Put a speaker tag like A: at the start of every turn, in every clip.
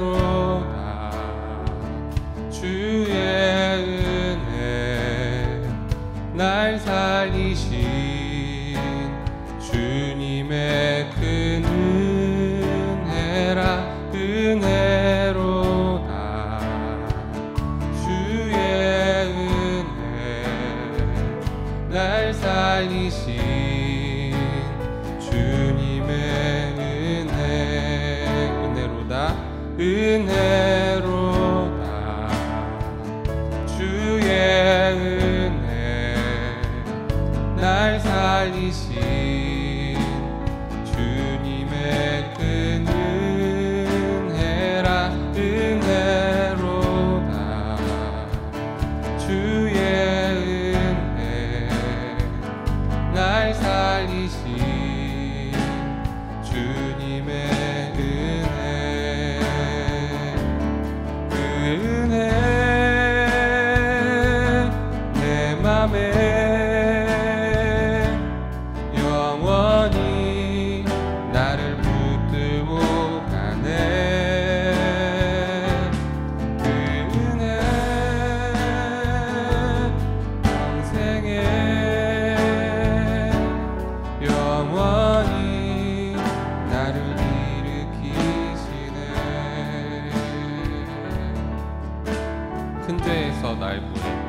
A: 은혜로다. 주의 은혜 날 살리신 주님의 큰 은혜라. 은혜로다. 주의 은혜 날 살리신 주님의 은혜. 은혜로다. 은혜로다. 주의 은혜 날 살리신 주님의 큰 은혜라. 은혜로다. 주의 은혜 날 살리신 주님의 은혜. 그 은혜 내 맘에 영원히 나를 붙들고 가네. 그 은혜 평생에 영원히 나를 일으키시네. 큰 죄에서 날 구했네.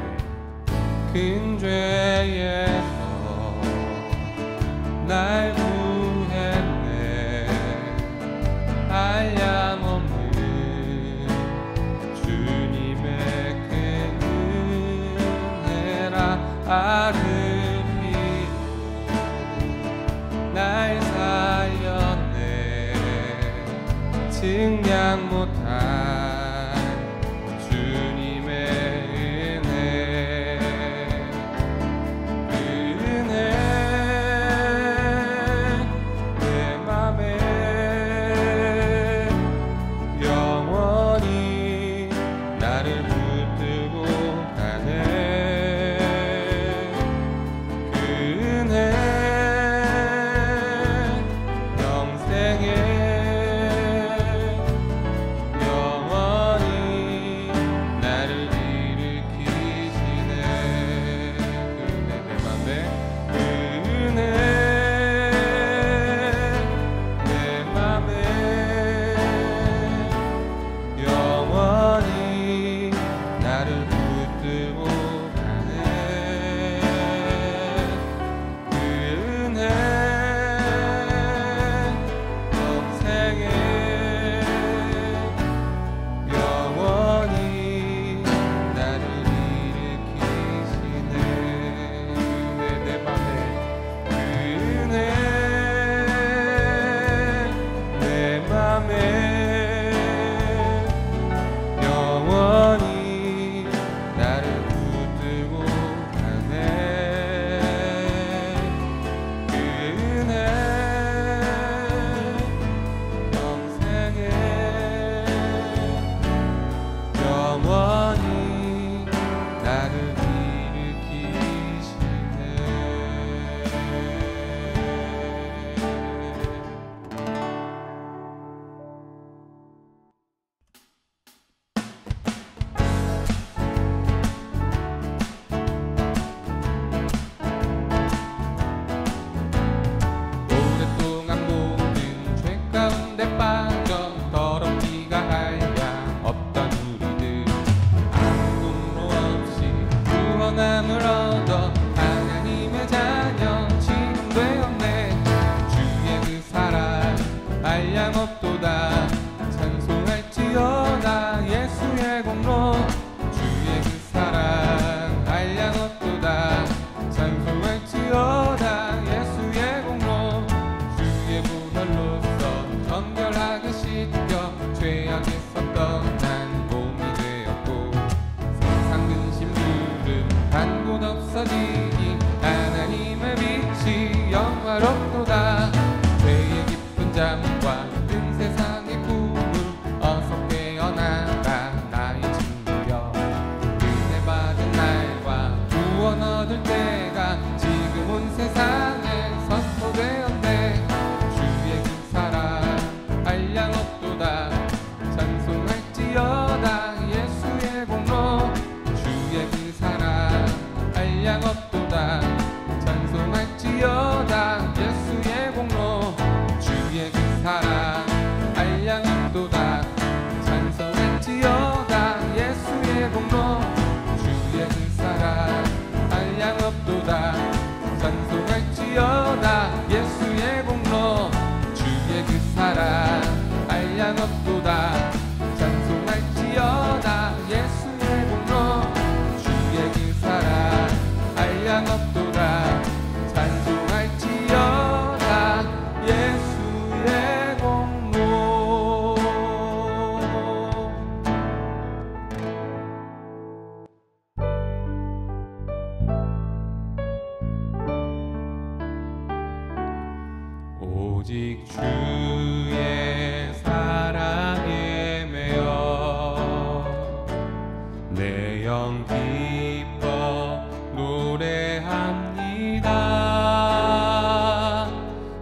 A: 큰 죄에서 날 구했네. 한량없는 주님의 큰 은혜라. 아른 피로 날 살렸네. 증량 못한 주님의 은혜. 그 은혜 내 맘에 영원히 나를 붙들고 가네. 그 은혜 평생에 영원히 없도다. 찬송할지어다. 예수의 공로 주의 긴 사랑 한량 없도다. 찬송할지어다. 예수의 공로. 오직 주의 사랑에 매여 내 영 기뻐 노래합니다.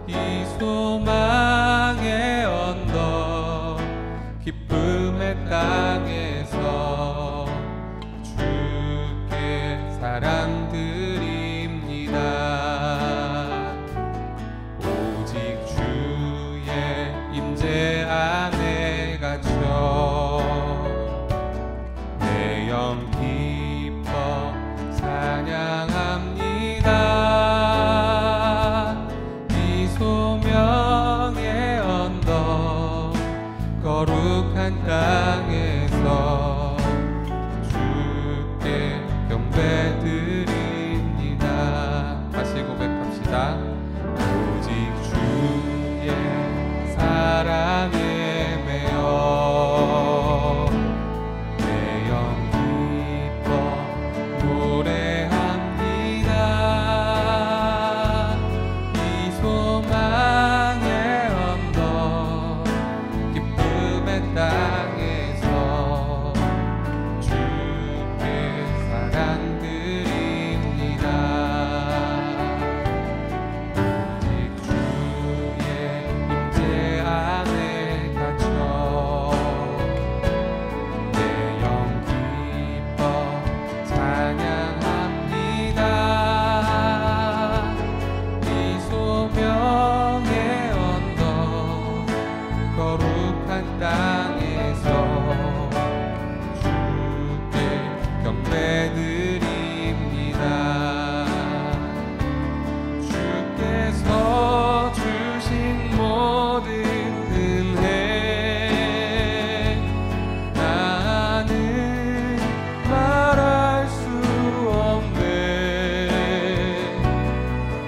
A: 이 소망의 언덕 기쁨의 땅에서 주께 사랑 드립니다. 오직 주의 임재 안에 갇혀 내 영 기뻐 찬양합니다. 이 소명의 언덕 거룩한 땅에서 주께 경배드립니다. 다시 고백합시다. 오직 주의 사랑에 매여 내 영 기뻐 노래합니다. 이 소망의 언덕 기쁨의 땅에서 주께 사랑 드립니다. 오직 주의 임재 안에 갇혀 내 영 기뻐 찬양합니다. 이 소명의 언덕 거룩한 땅에서 주께 경배드립니다. 주께서 주신 모든 은혜 나는 말할 수 없네.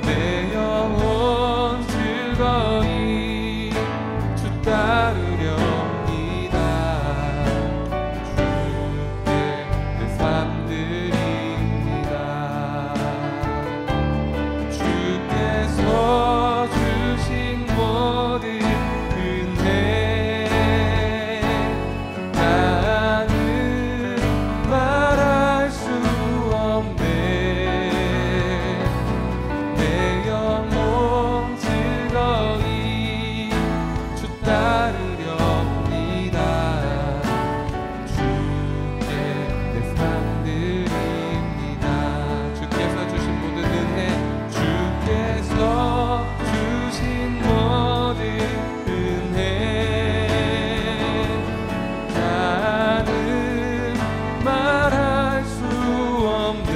A: 내 영혼 즐거이 주 따르렵니다. 주께 내 삶 드립니다. 주께서 주신 모든 은혜 나는 말할 수 없네. 내 영혼 즐거이 주 따르렵니다. 주께 내 삶 드립니다. 주께서 주신 모든 은혜 주께서 주신 모든 은혜 나는 말할 수 없네.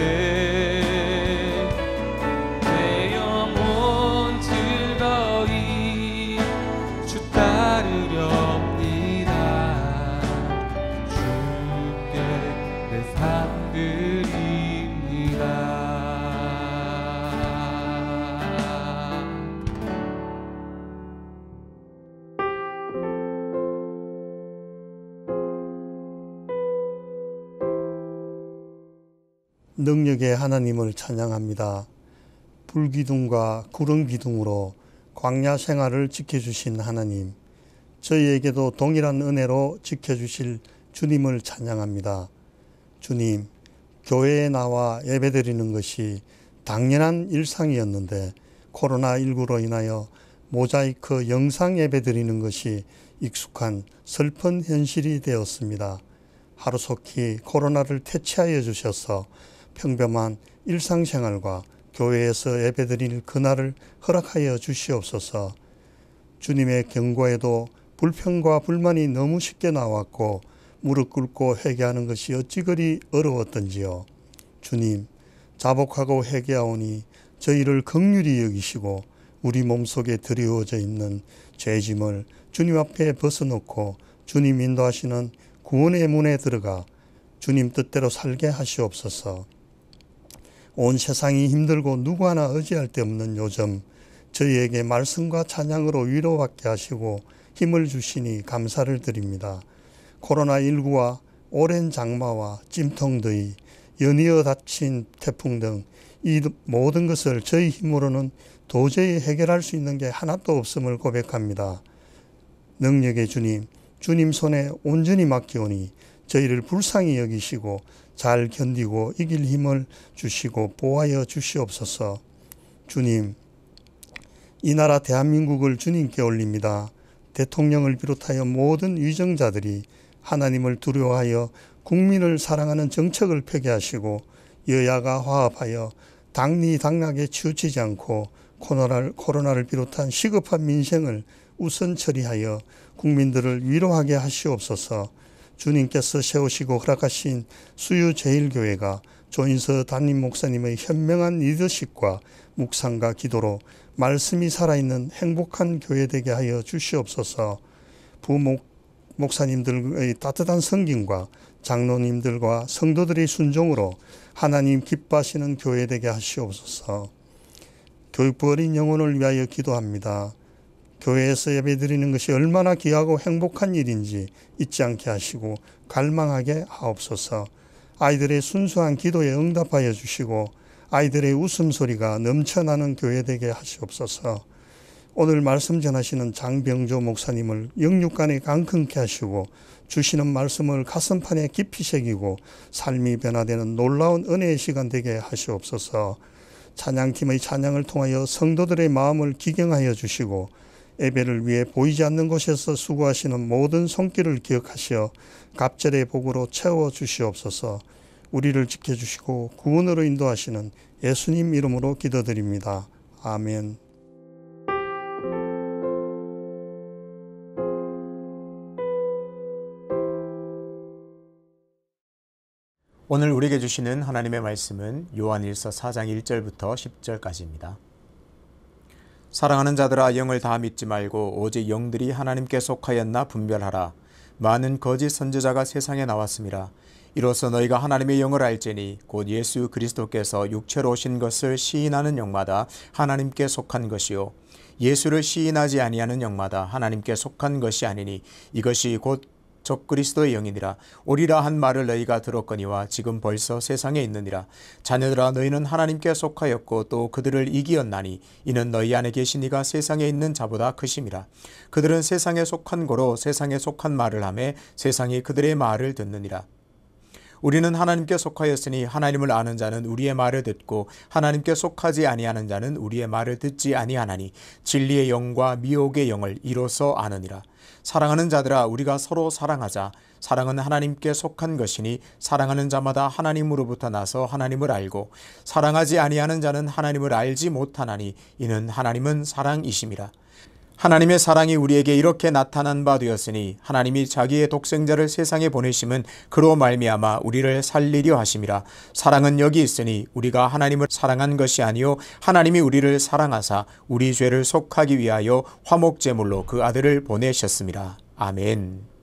A: 내 영혼 즐거이 주 따르렵니다. 주께 내 삶 드립니다.
B: 능력의 하나님을 찬양합니다. 불기둥과 구름기둥으로 광야 생활을 지켜주신 하나님, 저희에게도 동일한 은혜로 지켜주실 주님을 찬양합니다. 주님, 교회에 나와 예배드리는 것이 당연한 일상이었는데 코로나19로 인하여 모자이크 영상 예배드리는 것이 익숙한 슬픈 현실이 되었습니다. 하루속히 코로나를 퇴치하여 주셔서 평범한 일상생활과 교회에서 예배드릴 그날을 허락하여 주시옵소서. 주님의 경고에도 불평과 불만이 너무 쉽게 나왔고 무릎 꿇고 회개하는 것이 어찌 그리 어려웠던지요. 주님, 자복하고 회개하오니 저희를 긍휼히 여기시고 우리 몸속에 드리워져 있는 죄짐을 주님 앞에 벗어놓고 주님 인도하시는 구원의 문에 들어가 주님 뜻대로 살게 하시옵소서. 온 세상이 힘들고 누구 하나 의지할 데 없는 요즘 저희에게 말씀과 찬양으로 위로받게 하시고 힘을 주시니 감사를 드립니다. 코로나19와 오랜 장마와 찜통더위, 연이어 닥친 태풍 등 이 모든 것을 저희 힘으로는 도저히 해결할 수 있는 게 하나도 없음을 고백합니다. 능력의 주님, 주님 손에 온전히 맡기오니 저희를 불쌍히 여기시고 잘 견디고 이길 힘을 주시고 보호하여 주시옵소서. 주님, 이 나라 대한민국을 주님께 올립니다. 대통령을 비롯하여 모든 위정자들이 하나님을 두려워하여 국민을 사랑하는 정책을 펴게 하시고 여야가 화합하여 당리당락에 치우치지 않고 코로나를 비롯한 시급한 민생을 우선 처리하여 국민들을 위로하게 하시옵소서. 주님께서 세우시고 허락하신 수유제일교회가 조인서 담임 목사님의 현명한 리더십과 묵상과 기도로 말씀이 살아있는 행복한 교회 되게 하여 주시옵소서. 목사님들의 따뜻한 섬김과 장로님들과 성도들의 순종으로 하나님 기뻐하시는 교회 되게 하시옵소서. 교육부 어린 영혼을 위하여 기도합니다. 교회에서 예배드리는 것이 얼마나 귀하고 행복한 일인지 잊지 않게 하시고 갈망하게 하옵소서. 아이들의 순수한 기도에 응답하여 주시고 아이들의 웃음소리가 넘쳐나는 교회 되게 하시옵소서. 오늘 말씀 전하시는 장병조 목사님을 영육간에 강건케 하시고 주시는 말씀을 가슴판에 깊이 새기고 삶이 변화되는 놀라운 은혜의 시간 되게 하시옵소서. 찬양팀의 찬양을 통하여 성도들의 마음을 기경하여 주시고 예배를 위해 보이지 않는 곳에서 수고하시는 모든 손길을 기억하시어 갑절의 복으로 채워 주시옵소서. 우리를 지켜주시고 구원으로 인도하시는 예수님 이름으로 기도드립니다. 아멘.
C: 오늘 우리에게 주시는 하나님의 말씀은 요한일서 4장 1절부터 10절까지입니다. 사랑하는 자들아, 영을 다 믿지 말고 오직 영들이 하나님께 속하였나 분별하라. 많은 거짓 선지자가 세상에 나왔음이라. 이로써 너희가 하나님의 영을 알지니 곧 예수 그리스도께서 육체로 오신 것을 시인하는 영마다 하나님께 속한 것이요 예수를 시인하지 아니하는 영마다 하나님께 속한 것이 아니니 이것이 곧 적그리스도의 영이니라. 오리라 한 말을 너희가 들었거니와 지금 벌써 세상에 있느니라. 자녀들아, 너희는 하나님께 속하였고 또 그들을 이기었나니 이는 너희 안에 계신 이가 세상에 있는 자보다 크심이라. 그들은 세상에 속한 고로 세상에 속한 말을 하매 세상이 그들의 말을 듣느니라. 우리는 하나님께 속하였으니 하나님을 아는 자는 우리의 말을 듣고 하나님께 속하지 아니하는 자는 우리의 말을 듣지 아니하나니 진리의 영과 미혹의 영을 이로써 아느니라. 사랑하는 자들아, 우리가 서로 사랑하자. 사랑은 하나님께 속한 것이니 사랑하는 자마다 하나님으로부터 나서 하나님을 알고 사랑하지 아니하는 자는 하나님을 알지 못하나니 이는 하나님은 사랑이심이라. 하나님의 사랑이 우리에게 이렇게 나타난 바 되었으니 하나님이 자기의 독생자를 세상에 보내심은 그로 말미암아 우리를 살리려 하심이라. 사랑은 여기 있으니 우리가 하나님을 사랑한 것이 아니요 하나님이 우리를 사랑하사 우리 죄를 속하기 위하여 화목제물로 그 아들을 보내셨습니다. 아멘.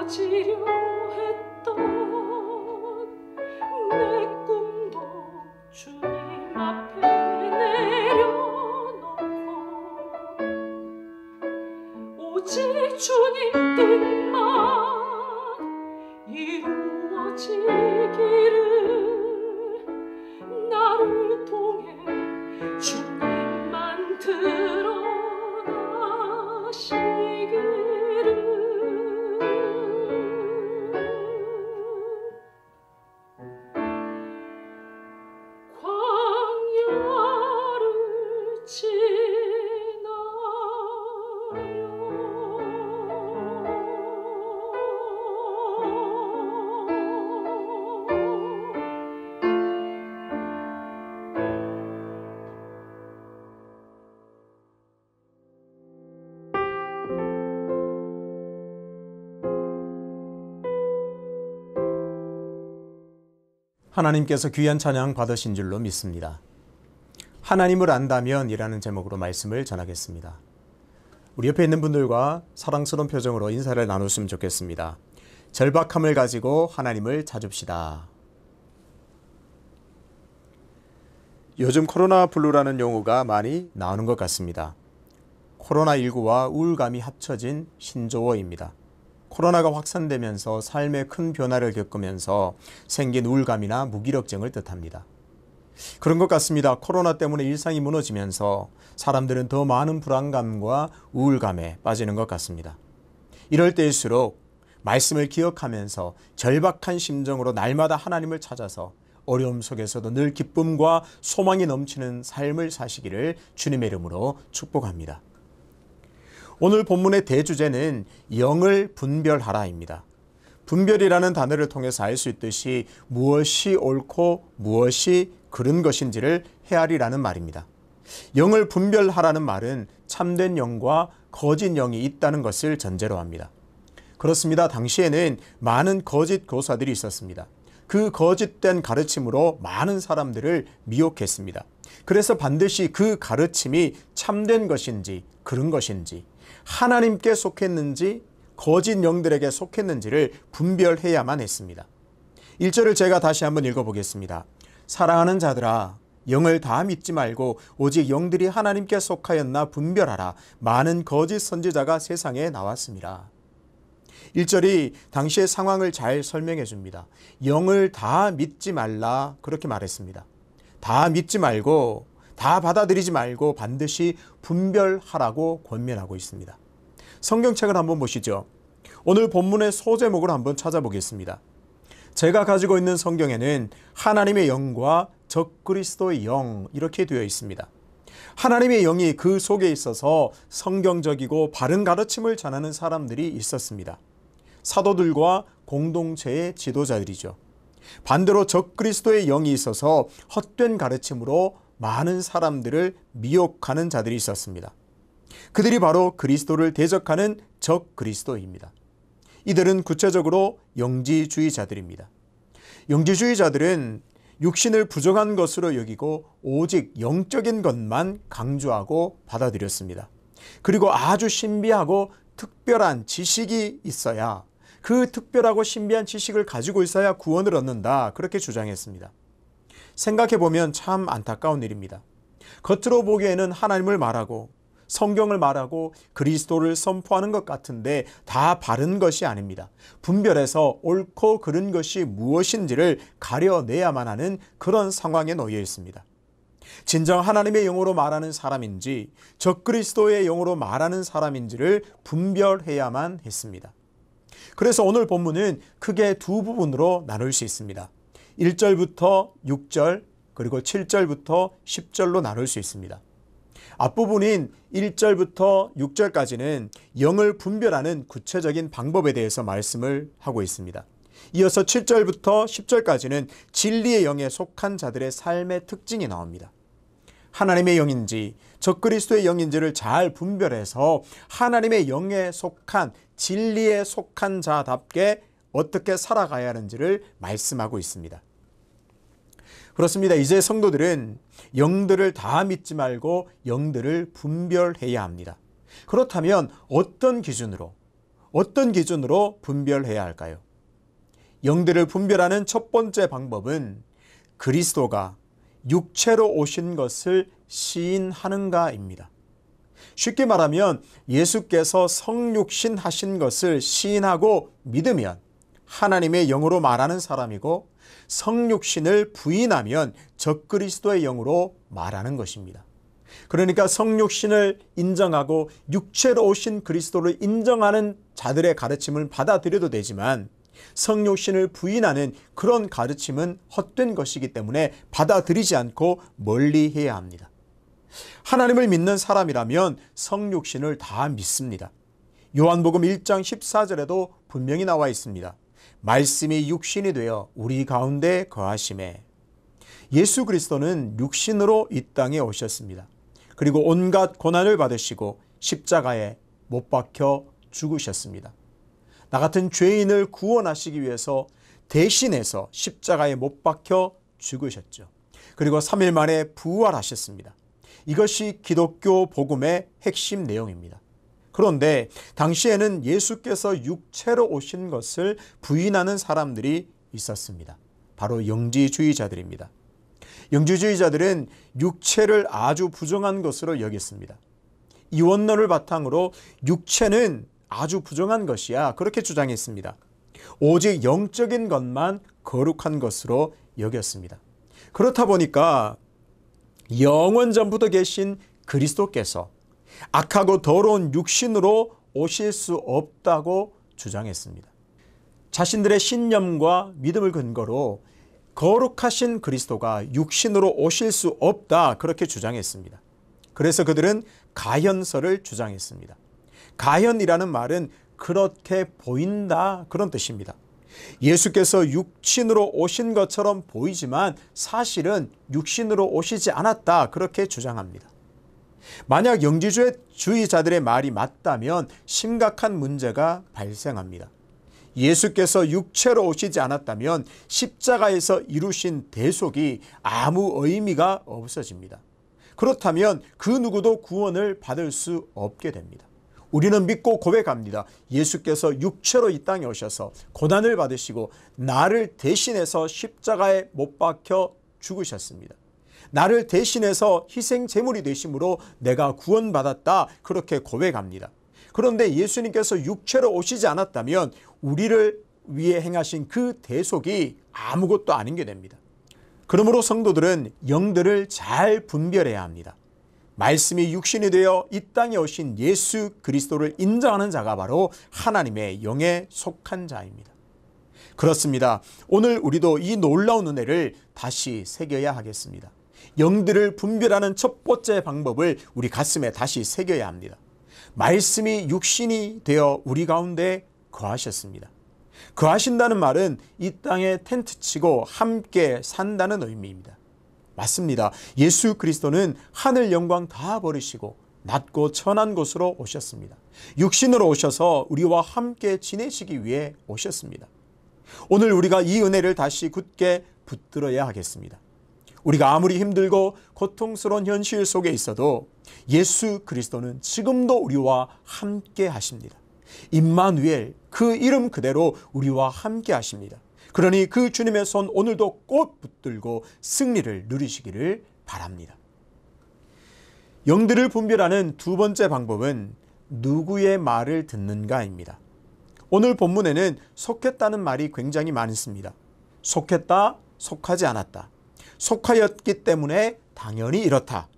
D: 이루어지려 했던 내 꿈도 주님 앞에 내려놓고 오직 주님 뜻만 이루어지기를 나를 통해 주님만 드러나시기를. 광야를
C: 하나님께서 귀한 찬양 받으신 줄로 믿습니다. 하나님을 안다면 이라는 제목으로 말씀을 전하겠습니다. 우리 옆에 있는 분들과 사랑스러운 표정으로 인사를 나눴으면 좋겠습니다. 절박함을 가지고 하나님을 찾읍시다. 요즘 코로나 블루라는 용어가 많이 나오는 것 같습니다. 코로나19와 우울감이 합쳐진 신조어입니다. 코로나가 확산되면서 삶에 큰 변화를 겪으면서 생긴 우울감이나 무기력증을 뜻합니다. 그런 것 같습니다. 코로나 때문에 일상이 무너지면서 사람들은 더 많은 불안감과 우울감에 빠지는 것 같습니다. 이럴 때일수록 말씀을 기억하면서 절박한 심정으로 날마다 하나님을 찾아서 어려움 속에서도 늘 기쁨과 소망이 넘치는 삶을 사시기를 주님의 이름으로 축복합니다. 오늘 본문의 대주제는 영을 분별하라입니다. 분별이라는 단어를 통해서 알 수 있듯이 무엇이 옳고 무엇이 그른 것인지를 헤아리라는 말입니다. 영을 분별하라는 말은 참된 영과 거짓 영이 있다는 것을 전제로 합니다. 그렇습니다. 당시에는 많은 거짓 교사들이 있었습니다. 그 거짓된 가르침으로 많은 사람들을 미혹했습니다. 그래서 반드시 그 가르침이 참된 것인지 그른 것인지 하나님께 속했는지 거짓 영들에게 속했는지를 분별해야만 했습니다. 1절을 제가 다시 한번 읽어보겠습니다. 사랑하는 자들아 영을 다 믿지 말고 오직 영들이 하나님께 속하였나 분별하라. 많은 거짓 선지자가 세상에 나왔습니다. 1절이 당시의 상황을 잘 설명해 줍니다. 영을 다 믿지 말라 그렇게 말했습니다. 다 믿지 말고 다 받아들이지 말고 반드시 분별하라고 권면하고 있습니다. 성경책을 한번 보시죠. 오늘 본문의 소제목을 한번 찾아보겠습니다. 제가 가지고 있는 성경에는 하나님의 영과 적그리스도의 영 이렇게 되어 있습니다. 하나님의 영이 그 속에 있어서 성경적이고 바른 가르침을 전하는 사람들이 있었습니다. 사도들과 공동체의 지도자들이죠. 반대로 적그리스도의 영이 있어서 헛된 가르침으로 많은 사람들을 미혹하는 자들이 있었습니다. 그들이 바로 그리스도를 대적하는 적그리스도입니다. 이들은 구체적으로 영지주의자들입니다. 영지주의자들은 육신을 부정한 것으로 여기고 오직 영적인 것만 강조하고 받아들였습니다. 그리고 아주 신비하고 특별한 지식이 있어야 그 특별하고 신비한 지식을 가지고 있어야 구원을 얻는다 그렇게 주장했습니다. 생각해보면 참 안타까운 일입니다. 겉으로 보기에는 하나님을 말하고 성경을 말하고 그리스도를 선포하는 것 같은데 다 바른 것이 아닙니다. 분별해서 옳고 그른 것이 무엇인지를 가려내야만 하는 그런 상황에 놓여 있습니다. 진정 하나님의 영으로 말하는 사람인지 적그리스도의 영으로 말하는 사람인지를 분별해야만 했습니다. 그래서 오늘 본문은 크게 두 부분으로 나눌 수 있습니다. 1절부터 6절 그리고 7절부터 10절로 나눌 수 있습니다. 앞부분인 1절부터 6절까지는 영을 분별하는 구체적인 방법에 대해서 말씀을 하고 있습니다. 이어서 7절부터 10절까지는 진리의 영에 속한 자들의 삶의 특징이 나옵니다. 하나님의 영인지 적그리스도의 영인지를 잘 분별해서 하나님의 영에 속한 진리에 속한 자답게 어떻게 살아가야 하는지를 말씀하고 있습니다. 그렇습니다. 이제 성도들은 영들을 다 믿지 말고 영들을 분별해야 합니다. 그렇다면 어떤 기준으로 어떤 기준으로 분별해야 할까요? 영들을 분별하는 첫 번째 방법은 그리스도가 육체로 오신 것을 시인하는가입니다. 쉽게 말하면 예수께서 성육신 하신 것을 시인하고 믿으면 하나님의 영으로 말하는 사람이고, 성육신을 부인하면 적그리스도의 영으로 말하는 것입니다. 그러니까 성육신을 인정하고 육체로 오신 그리스도를 인정하는 자들의 가르침을 받아들여도 되지만, 성육신을 부인하는 그런 가르침은 헛된 것이기 때문에 받아들이지 않고 멀리해야 합니다. 하나님을 믿는 사람이라면 성육신을 다 믿습니다. 요한복음 1장 14절에도 분명히 나와 있습니다. 말씀이 육신이 되어 우리 가운데 거하심에. 예수 그리스도는 육신으로 이 땅에 오셨습니다. 그리고 온갖 고난을 받으시고 십자가에 못 박혀 죽으셨습니다. 나 같은 죄인을 구원하시기 위해서 대신해서 십자가에 못 박혀 죽으셨죠. 그리고 3일 만에 부활하셨습니다. 이것이 기독교 복음의 핵심 내용입니다. 그런데 당시에는 예수께서 육체로 오신 것을 부인하는 사람들이 있었습니다. 바로 영지주의자들입니다. 영지주의자들은 육체를 아주 부정한 것으로 여겼습니다. 이원론을 바탕으로 육체는 아주 부정한 것이야, 그렇게 주장했습니다. 오직 영적인 것만 거룩한 것으로 여겼습니다. 그렇다 보니까 영원 전부터 계신 그리스도께서 악하고 더러운 육신으로 오실 수 없다고 주장했습니다. 자신들의 신념과 믿음을 근거로 거룩하신 그리스도가 육신으로 오실 수 없다, 그렇게 주장했습니다. 그래서 그들은 가현설을 주장했습니다. 가현이라는 말은 그렇게 보인다, 그런 뜻입니다. 예수께서 육신으로 오신 것처럼 보이지만 사실은 육신으로 오시지 않았다, 그렇게 주장합니다. 만약 영지주의자들의 말이 맞다면 심각한 문제가 발생합니다. 예수께서 육체로 오시지 않았다면 십자가에서 이루신 대속이 아무 의미가 없어집니다. 그렇다면 그 누구도 구원을 받을 수 없게 됩니다. 우리는 믿고 고백합니다. 예수께서 육체로 이 땅에 오셔서 고난을 받으시고 나를 대신해서 십자가에 못 박혀 죽으셨습니다. 나를 대신해서 희생 제물이 되심으로 내가 구원받았다, 그렇게 고백합니다. 그런데 예수님께서 육체로 오시지 않았다면 우리를 위해 행하신 그 대속이 아무것도 아닌 게 됩니다. 그러므로 성도들은 영들을 잘 분별해야 합니다. 말씀이 육신이 되어 이 땅에 오신 예수 그리스도를 인정하는 자가 바로 하나님의 영에 속한 자입니다. 그렇습니다. 오늘 우리도 이 놀라운 은혜를 다시 새겨야 하겠습니다. 영들을 분별하는 첫 번째 방법을 우리 가슴에 다시 새겨야 합니다. 말씀이 육신이 되어 우리 가운데 거하셨습니다. 거하신다는 말은 이 땅에 텐트 치고 함께 산다는 의미입니다. 맞습니다. 예수 그리스도는 하늘 영광 다 버리시고 낮고 천한 곳으로 오셨습니다. 육신으로 오셔서 우리와 함께 지내시기 위해 오셨습니다. 오늘 우리가 이 은혜를 다시 굳게 붙들어야 하겠습니다. 우리가 아무리 힘들고 고통스러운 현실 속에 있어도 예수 그리스도는 지금도 우리와 함께 하십니다. 임마누엘, 그 이름 그대로 우리와 함께 하십니다. 그러니 그 주님의 손 오늘도 꼭 붙들고 승리를 누리시기를 바랍니다. 영들을 분별하는 두 번째 방법은 누구의 말을 듣는가입니다. 오늘 본문에는 속했다는 말이 굉장히 많습니다. 속했다, 속하지 않았다. 속하였기 때문에 당연히 이렇다.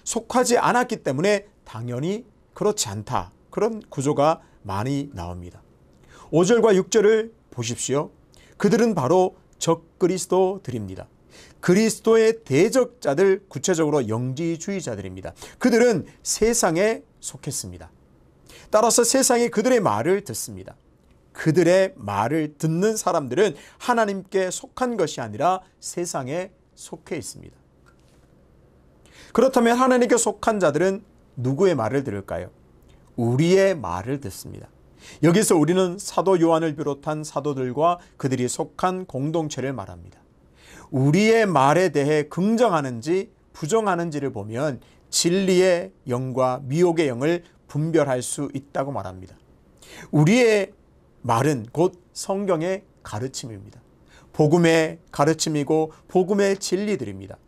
C: 속하지 않았기 때문에 당연히 그렇지 않다. 그런 구조가 많이 나옵니다. 5절과 6절을 보십시오. 그들은 바로 적그리스도들입니다. 그리스도의 대적자들, 구체적으로 영지주의자들입니다. 그들은 세상에 속했습니다. 따라서 세상이 그들의 말을 듣습니다. 그들의 말을 듣는 사람들은 하나님께 속한 것이 아니라 세상에 속해 있습니다. 그렇다면 하나님께 속한 자들은 누구의 말을 들을까요? 우리의 말을 듣습니다. 여기서 우리는 사도 요한을 비롯한 사도들과 그들이 속한 공동체를 말합니다. 우리의 말에 대해 긍정하는지 부정하는지를 보면 진리의 영과 미혹의 영을 분별할 수 있다고 말합니다. 우리의 말은 곧 성경의 가르침입니다. 복음의 가르침이고 복음의 진리들입니다.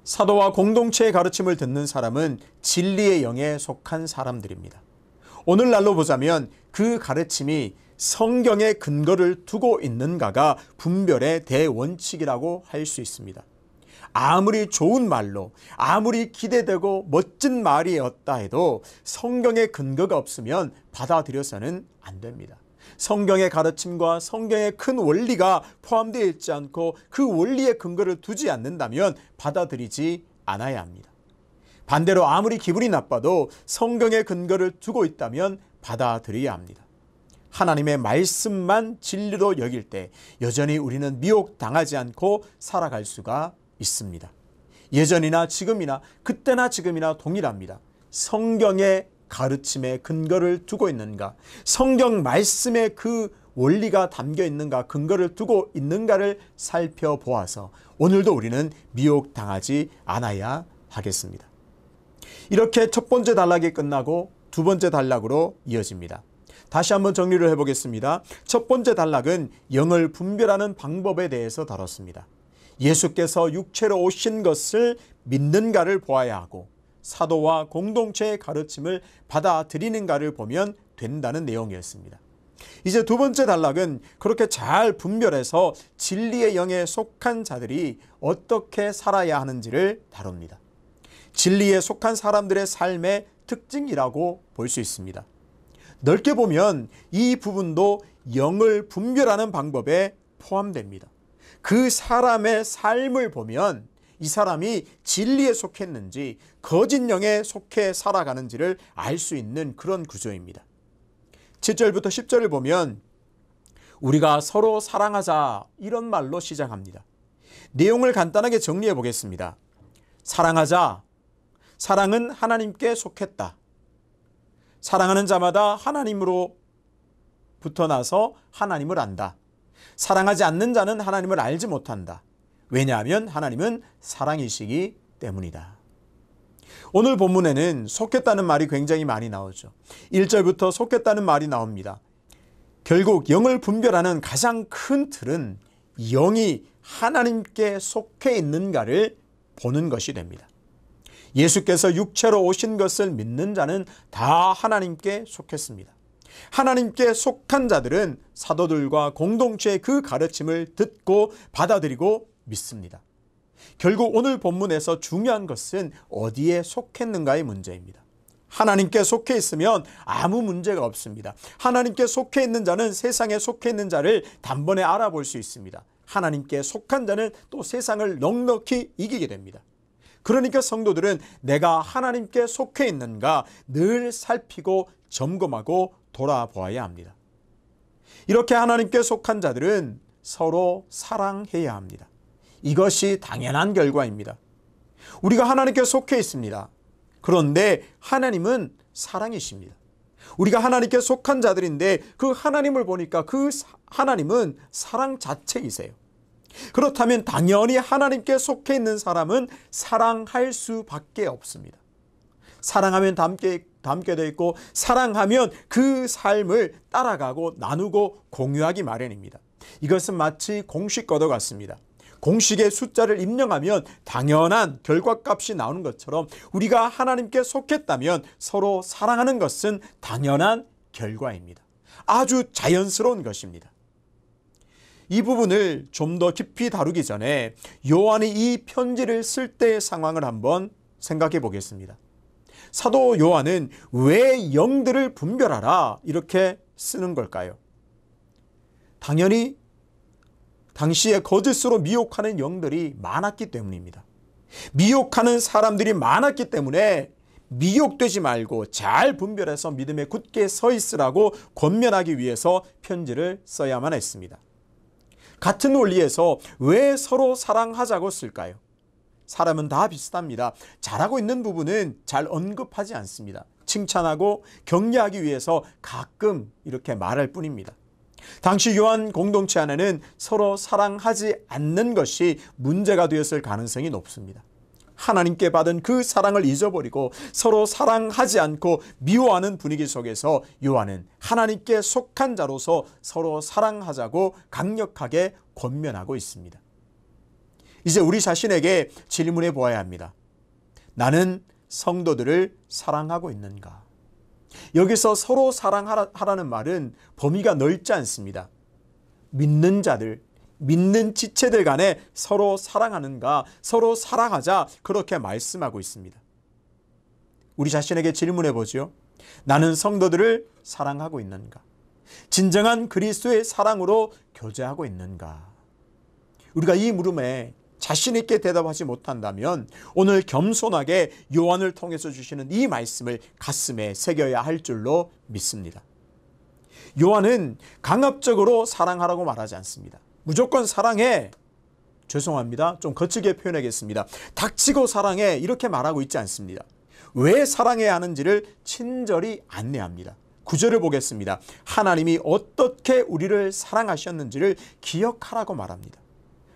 C: 사도와 공동체의 가르침을 듣는 사람은 진리의 영에 속한 사람들입니다. 오늘날로 보자면 그 가르침이 성경의 근거를 두고 있는가가 분별의 대원칙이라고 할 수 있습니다. 아무리 좋은 말로, 아무리 기대되고 멋진 말이었다 해도 성경의 근거가 없으면 받아들여서는 안 됩니다. 성경의 가르침과 성경의 큰 원리가 포함되어 있지 않고 그 원리의 근거를 두지 않는다면 받아들이지 않아야 합니다. 반대로 아무리 기분이 나빠도 성경의 근거를 두고 있다면 받아들여야 합니다. 하나님의 말씀만 진리로 여길 때 여전히 우리는 미혹당하지 않고 살아갈 수가 있습니다. 예전이나 지금이나 그때나 지금이나 동일합니다. 성경의 가르침에 근거를 두고 있는가, 성경 말씀에 그 원리가 담겨 있는가, 근거를 두고 있는가를 살펴보아서 오늘도 우리는 미혹당하지 않아야 하겠습니다. 이렇게 첫 번째 단락이 끝나고 두 번째 단락으로 이어집니다. 다시 한번 정리를 해보겠습니다. 첫 번째 단락은 영을 분별하는 방법에 대해서 다뤘습니다. 예수께서 육체로 오신 것을 믿는가를 보아야 하고 사도와 공동체의 가르침을 받아들이는가를 보면 된다는 내용이었습니다. 이제 두 번째 단락은 그렇게 잘 분별해서 진리의 영에 속한 자들이 어떻게 살아야 하는지를 다룹니다. 진리에 속한 사람들의 삶의 특징이라고 볼 수 있습니다. 넓게 보면 이 부분도 영을 분별하는 방법에 포함됩니다. 그 사람의 삶을 보면 이 사람이 진리에 속했는지 거짓 영에 속해 살아가는지를 알 수 있는 그런 구조입니다. 7절부터 10절을 보면 우리가 서로 사랑하자 이런 말로 시작합니다. 내용을 간단하게 정리해 보겠습니다. 사랑하자. 사랑은 하나님께 속했다. 사랑하는 자마다 하나님으로부터 나서 하나님을 안다. 사랑하지 않는 자는 하나님을 알지 못한다. 왜냐하면 하나님은 사랑이시기 때문이다. 오늘 본문에는 속했다는 말이 굉장히 많이 나오죠. 1절부터 속했다는 말이 나옵니다. 결국 영을 분별하는 가장 큰 틀은 영이 하나님께 속해 있는가를 보는 것이 됩니다. 예수께서 육체로 오신 것을 믿는 자는 다 하나님께 속했습니다. 하나님께 속한 자들은 사도들과 공동체의 그 가르침을 듣고 받아들이고 믿습니다. 결국 오늘 본문에서 중요한 것은 어디에 속했는가의 문제입니다. 하나님께 속해 있으면 아무 문제가 없습니다. 하나님께 속해 있는 자는 세상에 속해 있는 자를 단번에 알아볼 수 있습니다. 하나님께 속한 자는 또 세상을 넉넉히 이기게 됩니다. 그러니까 성도들은 내가 하나님께 속해 있는가 늘 살피고 점검하고 돌아보아야 합니다. 이렇게 하나님께 속한 자들은 서로 사랑해야 합니다. 이것이 당연한 결과입니다. 우리가 하나님께 속해 있습니다. 그런데 하나님은 사랑이십니다. 우리가 하나님께 속한 자들인데 그 하나님을 보니까 그 하나님은 사랑 자체이세요. 그렇다면 당연히 하나님께 속해 있는 사람은 사랑할 수밖에 없습니다. 사랑하면 담게 되어 있고 사랑하면 그 삶을 따라가고 나누고 공유하기 마련입니다. 이것은 마치 공식과도 같습니다. 공식의 숫자를 입력하면 당연한 결과값이 나오는 것처럼 우리가 하나님께 속했다면 서로 사랑하는 것은 당연한 결과입니다. 아주 자연스러운 것입니다. 이 부분을 좀 더 깊이 다루기 전에 요한이 이 편지를 쓸 때의 상황을 한번 생각해 보겠습니다. 사도 요한은 왜 영들을 분별하라 이렇게 쓰는 걸까요? 당연히 당시에 거짓으로 미혹하는 영들이 많았기 때문입니다. 미혹하는 사람들이 많았기 때문에 미혹되지 말고 잘 분별해서 믿음에 굳게 서 있으라고 권면하기 위해서 편지를 써야만 했습니다. 같은 원리에서 왜 서로 사랑하자고 쓸까요? 사람은 다 비슷합니다. 잘하고 있는 부분은 잘 언급하지 않습니다. 칭찬하고 격려하기 위해서 가끔 이렇게 말할 뿐입니다. 당시 요한 공동체 안에는 서로 사랑하지 않는 것이 문제가 되었을 가능성이 높습니다. 하나님께 받은 그 사랑을 잊어버리고 서로 사랑하지 않고 미워하는 분위기 속에서 요한은 하나님께 속한 자로서 서로 사랑하자고 강력하게 권면하고 있습니다. 이제 우리 자신에게 질문해 보아야 합니다. 나는 성도들을 사랑하고 있는가? 여기서 서로 사랑하라는 말은 범위가 넓지 않습니다. 믿는 자들, 믿는 지체들 간에 서로 사랑하는가, 서로 사랑하자, 그렇게 말씀하고 있습니다. 우리 자신에게 질문해 보죠. 나는 성도들을 사랑하고 있는가? 진정한 그리스도의 사랑으로 교제하고 있는가? 우리가 이 물음에 자신 있게 대답하지 못한다면 오늘 겸손하게 요한을 통해서 주시는 이 말씀을 가슴에 새겨야 할 줄로 믿습니다. 요한은 강압적으로 사랑하라고 말하지 않습니다. 무조건 사랑해. 죄송합니다. 좀 거칠게 표현하겠습니다. 닥치고 사랑해. 이렇게 말하고 있지 않습니다. 왜 사랑해야 하는지를 친절히 안내합니다. 9절을 보겠습니다. 하나님이 어떻게 우리를 사랑하셨는지를 기억하라고 말합니다.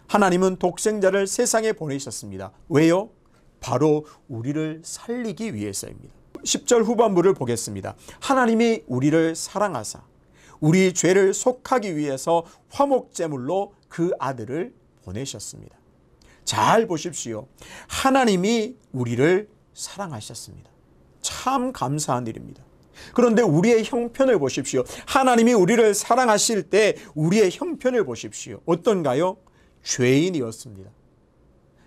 C: 하나님은 독생자를 세상에 보내셨습니다. 왜요? 바로 우리를 살리기 위해서입니다. 10절 후반부를 보겠습니다. 하나님이 우리를 사랑하사 우리 죄를 속하기 위해서 화목제물로 그 아들을 보내셨습니다. 잘 보십시오. 하나님이 우리를 사랑하셨습니다. 참 감사한 일입니다. 그런데 우리의 형편을 보십시오. 하나님이 우리를 사랑하실 때 우리의 형편을 보십시오. 어떤가요? 죄인이었습니다.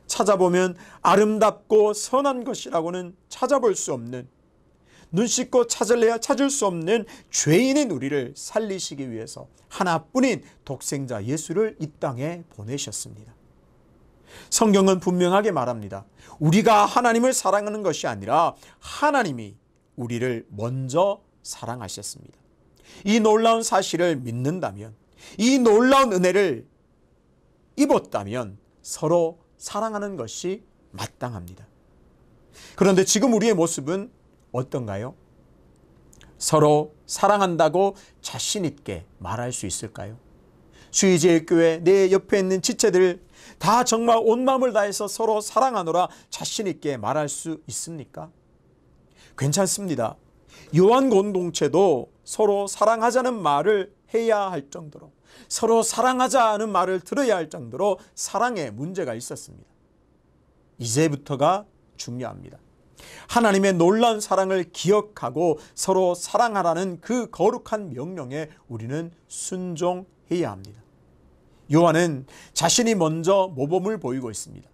C: 찾아보면 아름답고 선한 것이라고는 찾아볼 수 없는, 눈 씻고 찾을래야 찾을 수 없는 죄인인 우리를 살리시기 위해서 하나뿐인 독생자 예수를 이 땅에 보내셨습니다. 성경은 분명하게 말합니다. 우리가 하나님을 사랑하는 것이 아니라 하나님이 우리를 먼저 사랑하셨습니다. 이 놀라운 사실을 믿는다면, 이 놀라운 은혜를 입었다면 서로 사랑하는 것이 마땅합니다. 그런데 지금 우리의 모습은 어떤가요? 서로 사랑한다고 자신 있게 말할 수 있을까요? 수의제일교회 내 옆에 있는 지체들 다 정말 온 마음을 다해서 서로 사랑하노라 자신 있게 말할 수 있습니까? 괜찮습니다. 요한 공동체도 서로 사랑하자는 말을 해야 할 정도로, 서로 사랑하자는 말을 들어야 할 정도로 사랑에 문제가 있었습니다. 이제부터가 중요합니다. 하나님의 놀라운 사랑을 기억하고 서로 사랑하라는 그 거룩한 명령에 우리는 순종해야 합니다. 요한은 자신이 먼저 모범을 보이고 있습니다.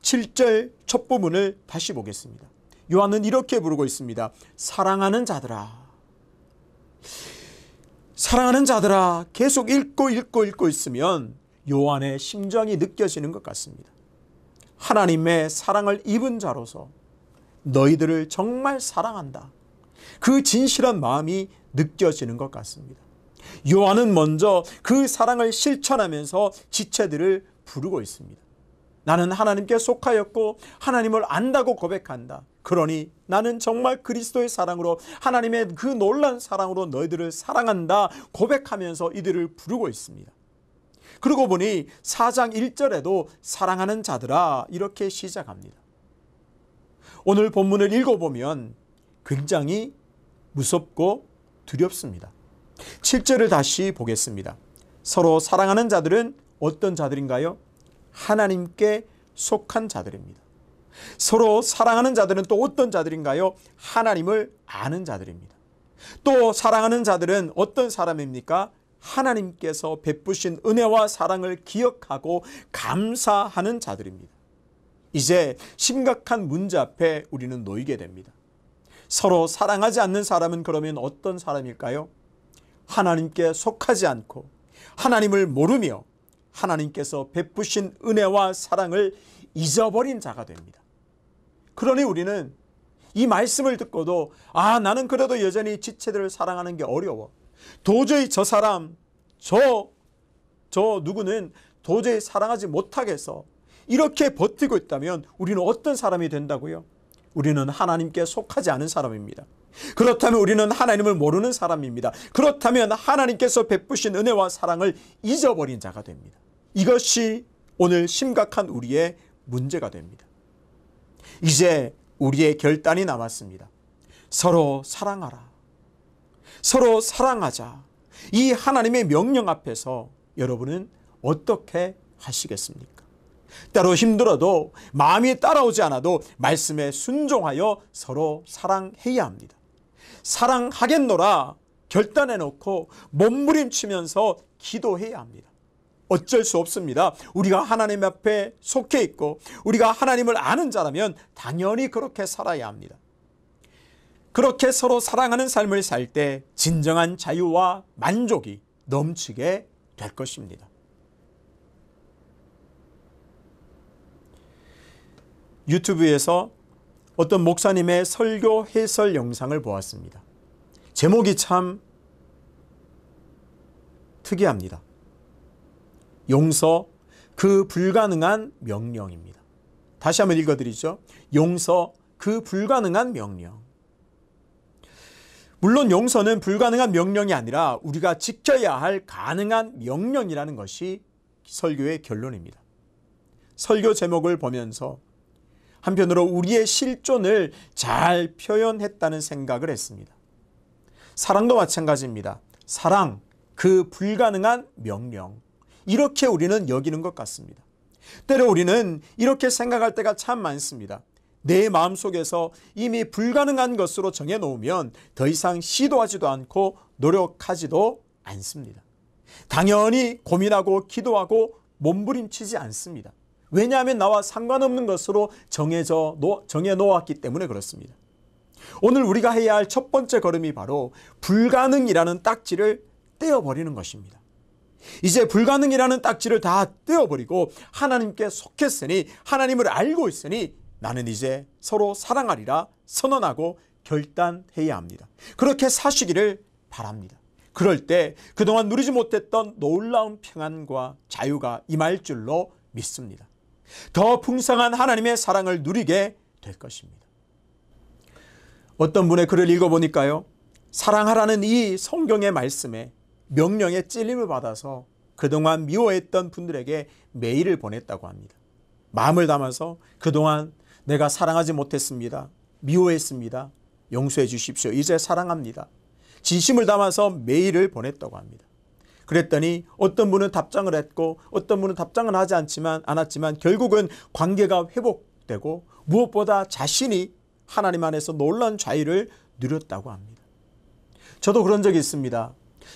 C: 7절 첫 부분을 다시 보겠습니다. 요한은 이렇게 부르고 있습니다. 사랑하는 자들아. 사랑하는 자들아. 계속 읽고 있으면 요한의 심정이 느껴지는 것 같습니다. 하나님의 사랑을 입은 자로서 너희들을 정말 사랑한다. 그 진실한 마음이 느껴지는 것 같습니다. 요한은 먼저 그 사랑을 실천하면서 지체들을 부르고 있습니다. 나는 하나님께 속하였고 하나님을 안다고 고백한다. 그러니 나는 정말 그리스도의 사랑으로, 하나님의 그 놀라운 사랑으로 너희들을 사랑한다 고백하면서 이들을 부르고 있습니다. 그러고 보니 4장 1절에도 사랑하는 자들아 이렇게 시작합니다. 오늘 본문을 읽어보면 굉장히 무섭고 두렵습니다. 7절을 다시 보겠습니다. 서로 사랑하는 자들은 어떤 자들인가요? 하나님께 속한 자들입니다. 서로 사랑하는 자들은 또 어떤 자들인가요? 하나님을 아는 자들입니다. 또 사랑하는 자들은 어떤 사람입니까? 하나님께서 베푸신 은혜와 사랑을 기억하고 감사하는 자들입니다. 이제 심각한 문제 앞에 우리는 놓이게 됩니다. 서로 사랑하지 않는 사람은 그러면 어떤 사람일까요? 하나님께 속하지 않고 하나님을 모르며 하나님께서 베푸신 은혜와 사랑을 잊어버린 자가 됩니다. 그러니 우리는 이 말씀을 듣고도 나는 그래도 여전히 지체들을 사랑하는 게 어려워. 도저히 저 사람, 저 누구는 도저히 사랑하지 못하겠어. 이렇게 버티고 있다면 우리는 어떤 사람이 된다고요? 우리는 하나님께 속하지 않은 사람입니다. 그렇다면 우리는 하나님을 모르는 사람입니다. 그렇다면 하나님께서 베푸신 은혜와 사랑을 잊어버린 자가 됩니다. 이것이 오늘 심각한 우리의 문제가 됩니다. 이제 우리의 결단이 남았습니다. 서로 사랑하라. 서로 사랑하자. 이 하나님의 명령 앞에서 여러분은 어떻게 하시겠습니까? 때로 힘들어도 마음이 따라오지 않아도 말씀에 순종하여 서로 사랑해야 합니다. 사랑하겠노라 결단해 놓고 몸부림치면서 기도해야 합니다. 어쩔 수 없습니다. 우리가 하나님 앞에 속해 있고 우리가 하나님을 아는 자라면 당연히 그렇게 살아야 합니다. 그렇게 서로 사랑하는 삶을 살 때 진정한 자유와 만족이 넘치게 될 것입니다. 유튜브에서 어떤 목사님의 설교 해설 영상을 보았습니다. 제목이 참 특이합니다. 용서 그 불가능한 명령입니다. 다시 한번 읽어드리죠. 용서 그 불가능한 명령. 물론 용서는 불가능한 명령이 아니라 우리가 지켜야 할 가능한 명령이라는 것이 설교의 결론입니다. 설교 제목을 보면서 한편으로 우리의 실존을 잘 표현했다는 생각을 했습니다. 사랑도 마찬가지입니다. 사랑, 그 불가능한 명령. 이렇게 우리는 여기는 것 같습니다. 때로 우리는 이렇게 생각할 때가 참 많습니다. 내 마음속에서 이미 불가능한 것으로 정해놓으면 더 이상 시도하지도 않고 노력하지도 않습니다. 당연히 고민하고 기도하고 몸부림치지 않습니다. 왜냐하면 나와 상관없는 것으로 정해놓았기 때문에 그렇습니다. 오늘 우리가 해야 할 첫 번째 걸음이 바로 불가능이라는 딱지를 떼어버리는 것입니다. 이제 불가능이라는 딱지를 다 떼어버리고 하나님께 속했으니 하나님을 알고 있으니 나는 이제 서로 사랑하리라 선언하고 결단해야 합니다. 그렇게 사시기를 바랍니다. 그럴 때 그동안 누리지 못했던 놀라운 평안과 자유가 임할 줄로 믿습니다. 더 풍성한 하나님의 사랑을 누리게 될 것입니다. 어떤 분의 글을 읽어보니까요, 사랑하라는 이 성경의 말씀에 명령에 찔림을 받아서 그동안 미워했던 분들에게 메일을 보냈다고 합니다. 마음을 담아서 그동안 내가 사랑하지 못했습니다. 미워했습니다. 용서해 주십시오. 이제 사랑합니다. 진심을 담아서 메일을 보냈다고 합니다. 그랬더니 어떤 분은 답장을 했고 어떤 분은 답장은 하지 않았지만 결국은 관계가 회복되고 무엇보다 자신이 하나님 안에서 놀라운 자유를 누렸다고 합니다. 저도 그런 적이 있습니다.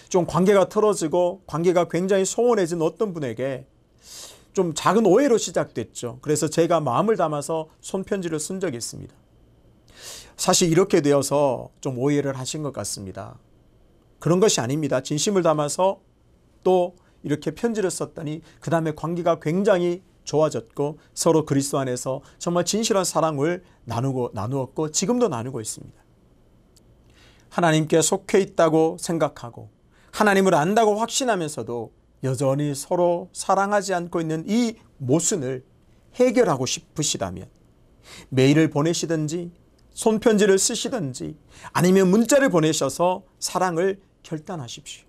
C: 좀 관계가 틀어지고 관계가 굉장히 소원해진 어떤 분에게 좀 작은 오해로 시작됐죠. 그래서 제가 마음을 담아서 손편지를 쓴 적이 있습니다. 사실 이렇게 되어서 좀 오해를 하신 것 같습니다. 그런 것이 아닙니다. 진심을 담아서 또 이렇게 편지를 썼더니 그 다음에 관계가 굉장히 좋아졌고 서로 그리스도 안에서 정말 진실한 사랑을 나누었고 지금도 나누고 있습니다. 하나님께 속해 있다고 생각하고 하나님을 안다고 확신하면서도 여전히 서로 사랑하지 않고 있는 이 모순을 해결하고 싶으시다면 메일을 보내시든지 손편지를 쓰시든지 아니면 문자를 보내셔서 사랑을 결단하십시오.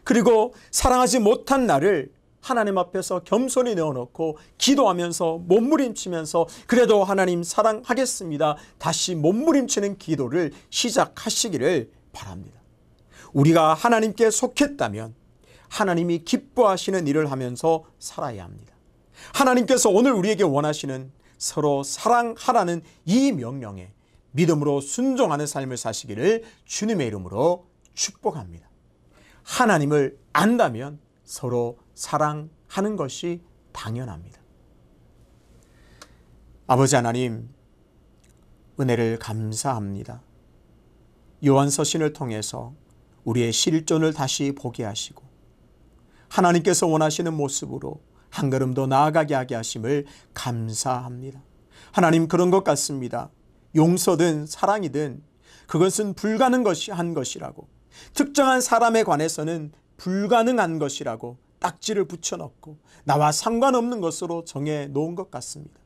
C: 그리고 사랑하지 못한 나를 하나님 앞에서 겸손히 내어놓고 기도하면서 몸부림치면서 그래도 하나님 사랑하겠습니다. 다시 몸부림치는 기도를 시작하시기를 바랍니다. 우리가 하나님께 속했다면 하나님이 기뻐하시는 일을 하면서 살아야 합니다. 하나님께서 오늘 우리에게 원하시는 서로 사랑하라는 이 명령에 믿음으로 순종하는 삶을 사시기를 주님의 이름으로 축복합니다. 하나님을 안다면 서로 사랑하는 것이 당연합니다. 아버지 하나님, 은혜를 감사합니다. 요한서신을 통해서 우리의 실존을 다시 보게 하시고 하나님께서 원하시는 모습으로 한 걸음 더 나아가게 하게 하심을 감사합니다. 하나님, 그런 것 같습니다. 용서든 사랑이든 그것은 불가능한 것이라고, 특정한 사람에 관해서는 불가능한 것이라고 딱지를 붙여놓고 나와 상관없는 것으로 정해놓은 것 같습니다.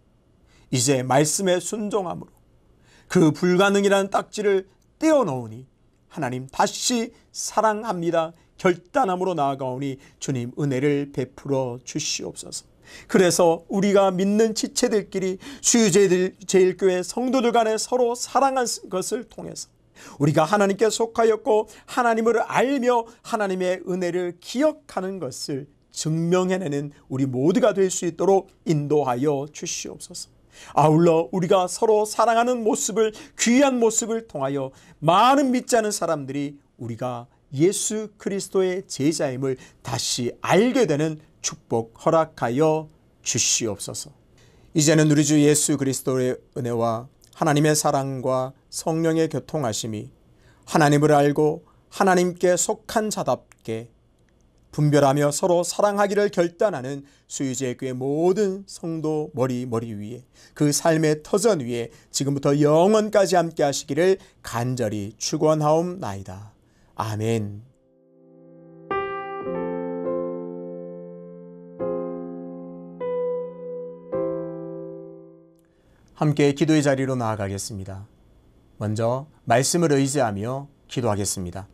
C: 이제 말씀에 순종함으로 그 불가능이라는 딱지를 떼어놓으니 하나님, 다시 사랑합니다 결단함으로 나아가오니 주님 은혜를 베풀어 주시옵소서. 그래서 우리가 믿는 지체들끼리 수유제일교회 성도들 간에 서로 사랑한 것을 통해서 우리가 하나님께 속하였고 하나님을 알며 하나님의 은혜를 기억하는 것을 증명해내는 우리 모두가 될 수 있도록 인도하여 주시옵소서. 아울러 우리가 서로 사랑하는 모습을, 귀한 모습을 통하여 많은 믿지 않은 사람들이 우리가 예수 그리스도의 제자임을 다시 알게 되는 축복 허락하여 주시옵소서. 이제는 우리 주 예수 그리스도의 은혜와 하나님의 사랑과 성령의 교통하심이 하나님을 알고 하나님께 속한 자답게 분별하며 서로 사랑하기를 결단하는 수유제일교회 모든 성도 머리 위에, 그 삶의 터전 위에 지금부터 영원까지 함께 하시기를 간절히 축원하옵나이다. 아멘. 함께 기도의 자리로 나아가겠습니다. 먼저 말씀을 의지하며 기도하겠습니다.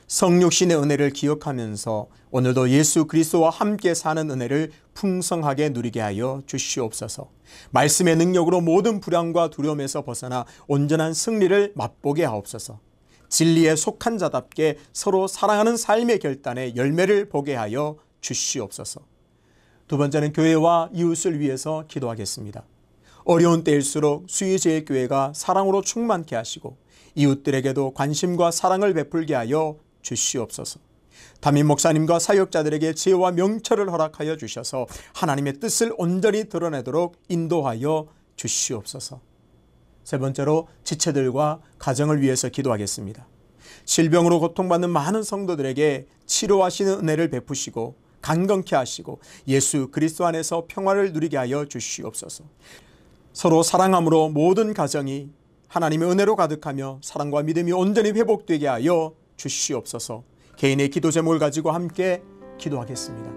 C: 성육신의 은혜를 기억하면서 오늘도 예수 그리스도와 함께 사는 은혜를 풍성하게 누리게 하여 주시옵소서. 말씀의 능력으로 모든 불안과 두려움에서 벗어나 온전한 승리를 맛보게 하옵소서. 진리에 속한 자답게 서로 사랑하는 삶의 결단에 열매를 보게 하여 주시옵소서. 두 번째는 교회와 이웃을 위해서 기도하겠습니다. 어려운 때일수록 수유제일교회가 사랑으로 충만케 하시고 이웃들에게도 관심과 사랑을 베풀게 하여 주시옵소서. 담임 목사님과 사역자들에게 지혜와 명철을 허락하여 주셔서 하나님의 뜻을 온전히 드러내도록 인도하여 주시옵소서. 세 번째로 지체들과 가정을 위해서 기도하겠습니다. 질병으로 고통받는 많은 성도들에게 치료하시는 은혜를 베푸시고 강건케 하시고 예수 그리스도 안에서 평화를 누리게 하여 주시옵소서. 서로 사랑함으로 모든 가정이 하나님의 은혜로 가득하며 사랑과 믿음이 온전히 회복되게 하여 주시옵소서. 개인의 기도 제목을 가지고 함께 기도하겠습니다.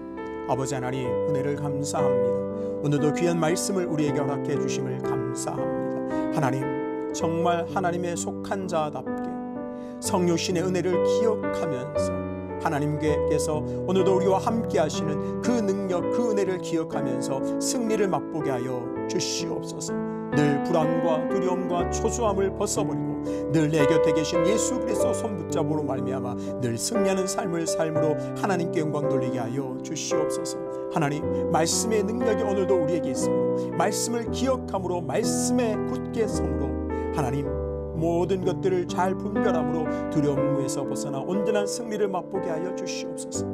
C: 아버지 하나님, 은혜를 감사합니다. 오늘도 귀한 말씀을 우리에게 허락해 주심을 감사합니다. 하나님, 정말 하나님의 속한 자답게 성육신의 은혜를 기억하면서 하나님께서 오늘도 우리와 함께 하시는 그 능력, 그 은혜를 기억하면서 승리를 맛보게 하여 주시옵소서. 늘 불안과 두려움과 초조함을 벗어버리고 늘 내 곁에 계신 예수 그리스도 손붙잡으로 말미암아 늘 승리하는 삶으로 하나님께 영광 돌리게 하여 주시옵소서. 하나님, 말씀의 능력이 오늘도 우리에게 있으므로 말씀을 기억함으로 말씀에 굳게 섬으로 하나님 모든 것들을 잘 분별함으로 두려움에서 벗어나 온전한 승리를 맛보게 하여 주시옵소서.